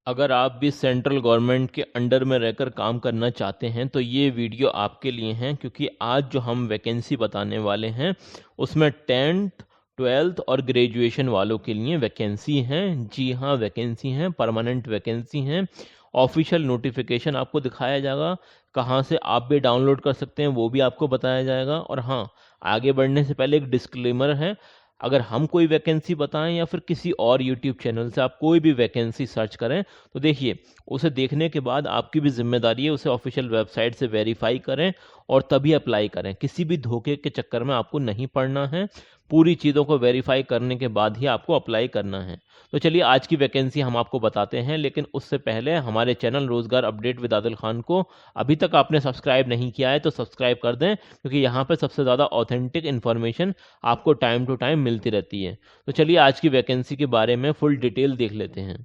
अगर आप भी सेंट्रल गवर्नमेंट के अंडर में रहकर काम करना चाहते हैं तो ये वीडियो आपके लिए हैं, क्योंकि आज जो हम वैकेंसी बताने वाले हैं उसमें 10th 12th और ग्रेजुएशन वालों के लिए वैकेंसी हैं। जी हाँ, वैकेंसी हैं, परमानेंट वैकेंसी हैं। ऑफिशियल नोटिफिकेशन आपको दिखाया जाएगा, कहाँ से आप भी डाउनलोड कर सकते हैं वो भी आपको बताया जाएगा। और हाँ, आगे बढ़ने से पहले एक डिस्क्लेमर है, अगर हम कोई वैकेंसी बताएं या फिर किसी और यूट्यूब चैनल से आप कोई भी वैकेंसी सर्च करें तो देखिए, उसे देखने के बाद आपकी भी जिम्मेदारी है उसे ऑफिशियल वेबसाइट से वेरीफाई करें और तभी अप्लाई करें। किसी भी धोखे के चक्कर में आपको नहीं पड़ना है, पूरी चीज़ों को वेरीफाई करने के बाद ही आपको अप्लाई करना है। तो चलिए आज की वैकेंसी हम आपको बताते हैं, लेकिन उससे पहले हमारे चैनल रोजगार अपडेट विद आदिल खान को अभी तक आपने सब्सक्राइब नहीं किया है तो सब्सक्राइब कर दें, क्योंकि यहाँ पर सबसे ज़्यादा ऑथेंटिक इन्फॉर्मेशन आपको टाइम टू टाइम मिलती रहती है। तो चलिए आज की वैकेंसी के बारे में फुल डिटेल देख लेते हैं।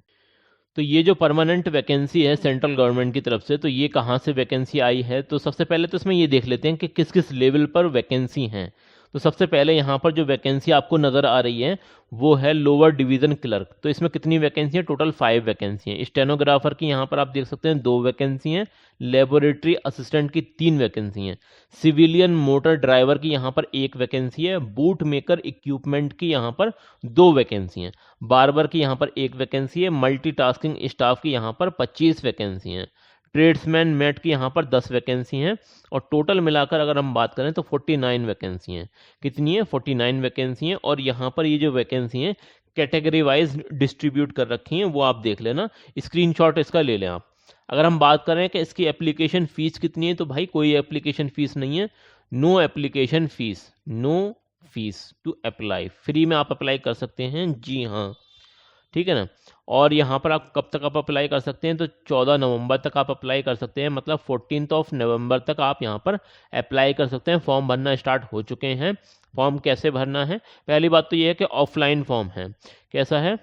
तो ये जो परमानेंट वैकेंसी है सेंट्रल गवर्नमेंट की तरफ से, तो ये कहाँ से वैकेंसी आई है, तो सबसे पहले तो इसमें ये देख लेते हैं कि किस किस लेवल पर वैकेंसी हैं। तो सबसे पहले यहाँ पर जो वैकेंसी आपको नज़र आ रही है वो है लोअर डिवीज़न क्लर्क। तो इसमें कितनी वैकेंसी है, टोटल 5 वैकेंसी हैं। स्टेनोग्राफर की यहाँ पर आप देख सकते हैं 2 वैकेंसी हैं, लेबोरेटरी असिस्टेंट की 3 वैकेंसी हैं, सिविलियन मोटर ड्राइवर की यहाँ पर 1 वैकेंसी है, बूट मेकर इक्विपमेंट की यहाँ पर 2 वैकेंसी हैं, बार्बर की यहाँ पर 1 वैकेंसी है, मल्टीटास्किंग स्टाफ की यहाँ पर 25 वैकेंसी हैं, ट्रेड्समैन मेट की यहाँ पर 10 वैकेंसी हैं, और टोटल मिलाकर अगर हम बात करें तो 49 वैकेंसी हैं। कितनी है, 49 वैकेंसी हैं। और यहाँ पर ये जो वैकेंसी हैं कैटेगरी वाइज डिस्ट्रीब्यूट कर रखी हैं, वो आप देख लेना, स्क्रीनशॉट इसका ले लें आप। अगर हम बात करें कि इसकी एप्लीकेशन फ़ीस कितनी है, तो भाई कोई एप्लीकेशन फ़ीस नहीं है, no application fees, no fees to apply, free में आप अप्लाई कर सकते हैं। जी हाँ, ठीक है ना। और यहाँ पर आप कब तक आप अप्लाई कर सकते हैं, तो 14 नवंबर तक आप अप्लाई कर सकते हैं, मतलब 14 नवंबर तक आप यहाँ पर अप्लाई कर सकते हैं। फॉर्म भरना स्टार्ट हो चुके हैं। फॉर्म कैसे भरना है, पहली बात तो ये है कि ऑफलाइन फॉर्म है। कैसा है,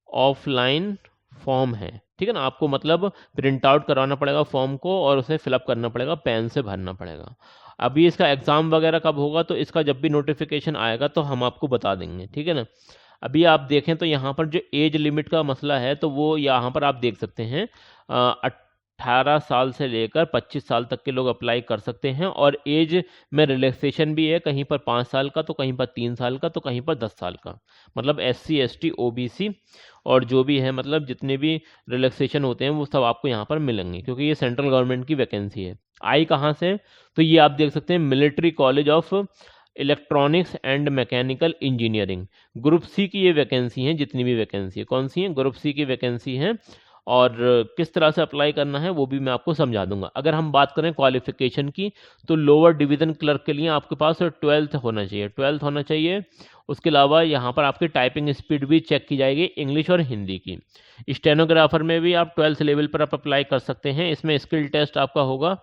ऑफलाइन फॉर्म है, ठीक है ना। आपको मतलब प्रिंट आउट करवाना पड़ेगा फॉर्म को और उसे फिलअप करना पड़ेगा, पेन से भरना पड़ेगा। अभी इसका एग्ज़ाम वगैरह कब होगा, तो इसका जब भी नोटिफिकेशन आएगा तो हम आपको बता देंगे, ठीक है ना। अभी आप देखें तो यहाँ पर जो एज लिमिट का मसला है, तो वो यहाँ पर आप देख सकते हैं 18 साल से लेकर 25 साल तक के लोग अप्लाई कर सकते हैं। और एज में रिलैक्सेशन भी है, कहीं पर 5 साल का, तो कहीं पर 3 साल का, तो कहीं पर 10 साल का। मतलब SC ST OBC और जो भी है, मतलब जितने भी रिलैक्सेशन होते हैं वो सब आपको यहाँ पर मिलेंगे, क्योंकि ये सेंट्रल गवर्नमेंट की वैकेंसी है। आई कहाँ से, तो ये आप देख सकते हैं military college of electronics and mechanical engineering, group C की ये वैकेंसी है। जितनी भी वैकेंसी है, कौन सी है, ग्रुप सी की वैकेंसी है। और किस तरह से अप्लाई करना है वो भी मैं आपको समझा दूंगा। अगर हम बात करें क्वालिफिकेशन की, तो लोअर डिवीज़न क्लर्क के लिए आपके पास 12th होना चाहिए, 12th होना चाहिए। उसके अलावा यहाँ पर आपकी टाइपिंग स्पीड भी चेक की जाएगी, इंग्लिश और हिंदी की। स्टेनोग्राफर में भी आप 12th लेवल पर आप अप्लाई कर सकते हैं, इसमें स्किल टेस्ट आपका होगा,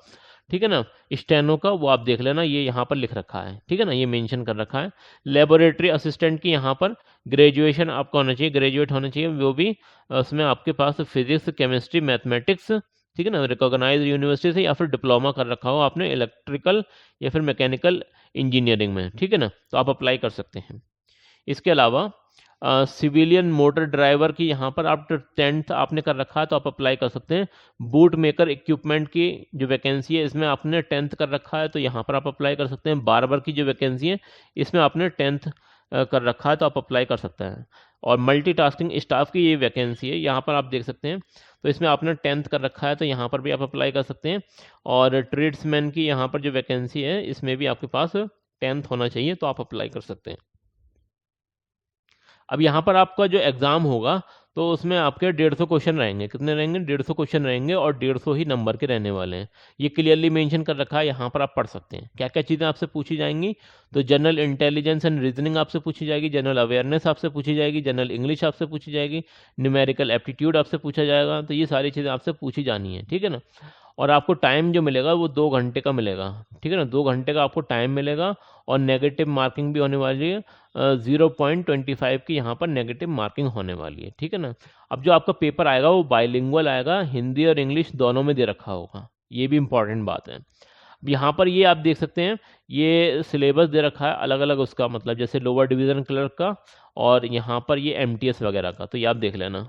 ठीक है ना। स्टेनो का वो आप देख लेना, ये यहाँ पर लिख रखा है, ठीक है ना, ये मेंशन कर रखा है। लेबोरेटरी असिस्टेंट की यहाँ पर ग्रेजुएशन आपका होना चाहिए, ग्रेजुएट होना चाहिए, वो भी उसमें आपके पास फिजिक्स केमिस्ट्री मैथमेटिक्स, ठीक है ना, रिकॉग्नाइज यूनिवर्सिटी से, या फिर डिप्लोमा कर रखा हो आपने इलेक्ट्रिकल या फिर मैकेनिकल इंजीनियरिंग में, ठीक है ना, तो आप अप्लाई कर सकते हैं। इसके अलावा सिविलियन मोटर ड्राइवर की यहाँ पर आप 10th आपने कर रखा है तो आप अप्लाई कर सकते हैं। बूट मेकर इक्विपमेंट की जो वैकेंसी है इसमें आपने 10th कर रखा है तो यहाँ पर आप अप्लाई कर सकते हैं। बार्बर की जो वैकेंसी है इसमें आपने 10th कर रखा है तो आप अप्लाई कर सकते हैं। और मल्टीटास्किंग स्टाफ की ये वैकेंसी है, यहाँ पर आप देख सकते हैं, तो इसमें आपने 10th कर रखा है तो यहाँ पर भी आप अप्लाई कर सकते हैं। और ट्रेड्समैन की यहाँ पर जो वैकेंसी है इसमें भी आपके पास 10th होना चाहिए तो आप अप्लाई कर सकते हैं। अब यहाँ पर आपका जो एग्ज़ाम होगा तो उसमें आपके 150 क्वेश्चन रहेंगे। कितने रहेंगे, 150 क्वेश्चन रहेंगे और 150 ही नंबर के रहने वाले हैं। ये क्लियरली मेंशन कर रखा है, यहाँ पर आप पढ़ सकते हैं क्या क्या चीज़ें आपसे पूछी जाएंगी। तो जनरल इंटेलिजेंस एंड रीजनिंग आपसे पूछी जाएगी, जनरल अवेयरनेस आपसे पूछी जाएगी, जनरल इंग्लिश आपसे पूछी जाएगी, न्यूमेरिकल एप्टीट्यूड आपसे पूछा जाएगा। तो ये सारी चीज़ें आपसे पूछी जानी है, ठीक है ना। और आपको टाइम जो मिलेगा वो 2 घंटे का मिलेगा, ठीक है ना, 2 घंटे का आपको टाइम मिलेगा। और नेगेटिव मार्किंग भी होने वाली है, 0.25 की यहाँ पर नेगेटिव मार्किंग होने वाली है, ठीक है ना। अब जो आपका पेपर आएगा वो बाइलिंगुअल आएगा, हिंदी और इंग्लिश दोनों में दे रखा होगा, ये भी इंपॉर्टेंट बात है। अब यहाँ पर ये आप देख सकते हैं, ये सिलेबस दे रखा है अलग अलग उसका, मतलब जैसे लोअर डिवीज़न क्लर्क का और यहाँ पर ये MTS वगैरह का, तो ये आप देख लेना।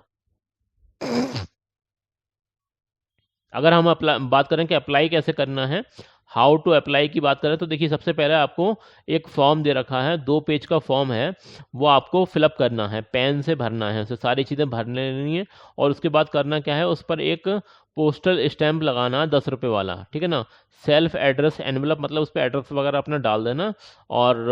अगर हम बात करें कि अप्लाई कैसे करना है, हाउ टू अप्लाई की बात करें, तो देखिए सबसे पहले आपको एक फॉर्म दे रखा है, 2 पेज का फॉर्म है, वो आपको फिलअप करना है, पेन से भरना है, उसे सारी चीज़ें भर लेनी है। और उसके बाद करना क्या है, उस पर एक पोस्टल स्टैंप लगाना है 10 रुपये वाला, ठीक है ना। सेल्फ एड्रेस एनवलप, मतलब उस पर एड्रेस वगैरह अपना डाल देना और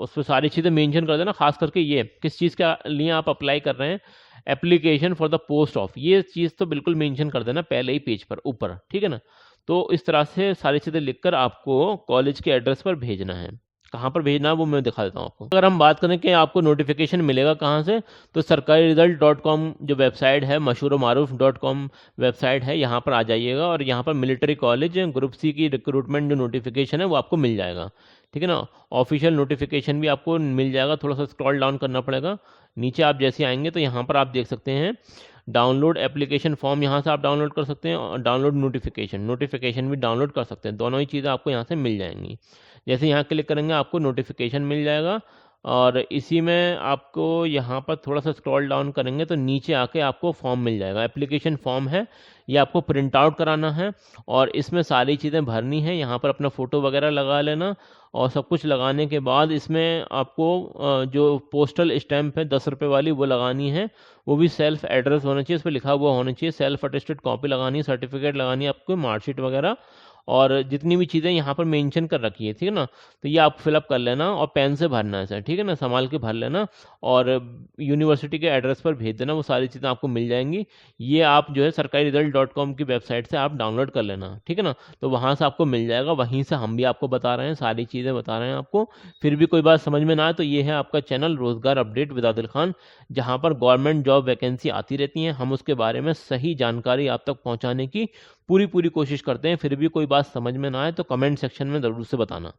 उस पर सारी चीज़ें मेंशन कर देना, खास करके ये किस चीज़ के लिए आप अप्लाई कर रहे हैं, application for the post of, ये चीज़ तो बिल्कुल मेंशन कर देना पहले ही पेज पर ऊपर, ठीक है ना। तो इस तरह से सारी चीज़ें लिखकर आपको कॉलेज के एड्रेस पर भेजना है। कहाँ पर भेजना है वो मैं दिखा देता हूँ आपको। अगर हम बात करें कि आपको नोटिफिकेशन मिलेगा कहाँ से, तो सरकारी रिजल्ट .com जो वेबसाइट है, मशहूर मारूफ .com वेबसाइट है, यहाँ पर आ जाइएगा और यहाँ पर मिलिट्री कॉलेज ग्रुप सी की रिक्रूटमेंट जो नोटिफिकेशन है वो आपको मिल जाएगा, ठीक है ना। ऑफिशियल नोटिफिकेशन भी आपको मिल जाएगा, थोड़ा सा स्क्रॉल डाउन करना पड़ेगा। नीचे आप जैसे आएंगे तो यहाँ पर आप देख सकते हैं डाउनलोड एप्लीकेशन फॉर्म, यहाँ से आप डाउनलोड कर सकते हैं, और डाउनलोड नोटिफिकेशन भी डाउनलोड कर सकते हैं। दोनों ही चीज़ें आपको यहाँ से मिल जाएंगी। जैसे यहाँ क्लिक करेंगे आपको नोटिफिकेशन मिल जाएगा, और इसी में आपको यहाँ पर थोड़ा सा स्क्रॉल डाउन करेंगे तो नीचे आके आपको फॉर्म मिल जाएगा, एप्लीकेशन फॉर्म है, ये आपको प्रिंट आउट कराना है और इसमें सारी चीज़ें भरनी है। यहाँ पर अपना फ़ोटो वगैरह लगा लेना, और सब कुछ लगाने के बाद इसमें आपको जो पोस्टल स्टैंप है 10 रुपये वाली वो लगानी है, वो भी सेल्फ एड्रेस होना चाहिए, उस पर लिखा हुआ होना चाहिए, सेल्फ अटेस्टेड कॉपी लगानी है, सर्टिफिकेट लगानी है आपको, मार्कशीट वगैरह, और जितनी भी चीज़ें यहाँ पर मेंशन कर रखी है, ठीक है ना। तो ये आप फिलअप कर लेना और पेन से भरना है सर, ठीक है ना, संभाल के भर लेना और यूनिवर्सिटी के एड्रेस पर भेज देना, वो सारी चीज़ें आपको मिल जाएंगी। ये आप जो है सरकारी रिजल्ट .com की वेबसाइट से आप डाउनलोड कर लेना, ठीक है ना। तो वहाँ से आपको मिल जाएगा, वहीं से हम भी आपको बता रहे हैं, सारी चीज़ें बता रहे हैं आपको। फिर भी कोई बात समझ में ना आए तो ये है आपका चैनल रोज़गार अपडेट विद आदिल खान, जहाँ पर गवर्नमेंट जॉब वैकेंसी आती रहती हैं, हम उसके बारे में सही जानकारी आप तक पहुँचाने की पूरी कोशिश करते हैं। फिर भी कोई बात समझ में ना आए तो कमेंट सेक्शन में ज़रूर से बताना।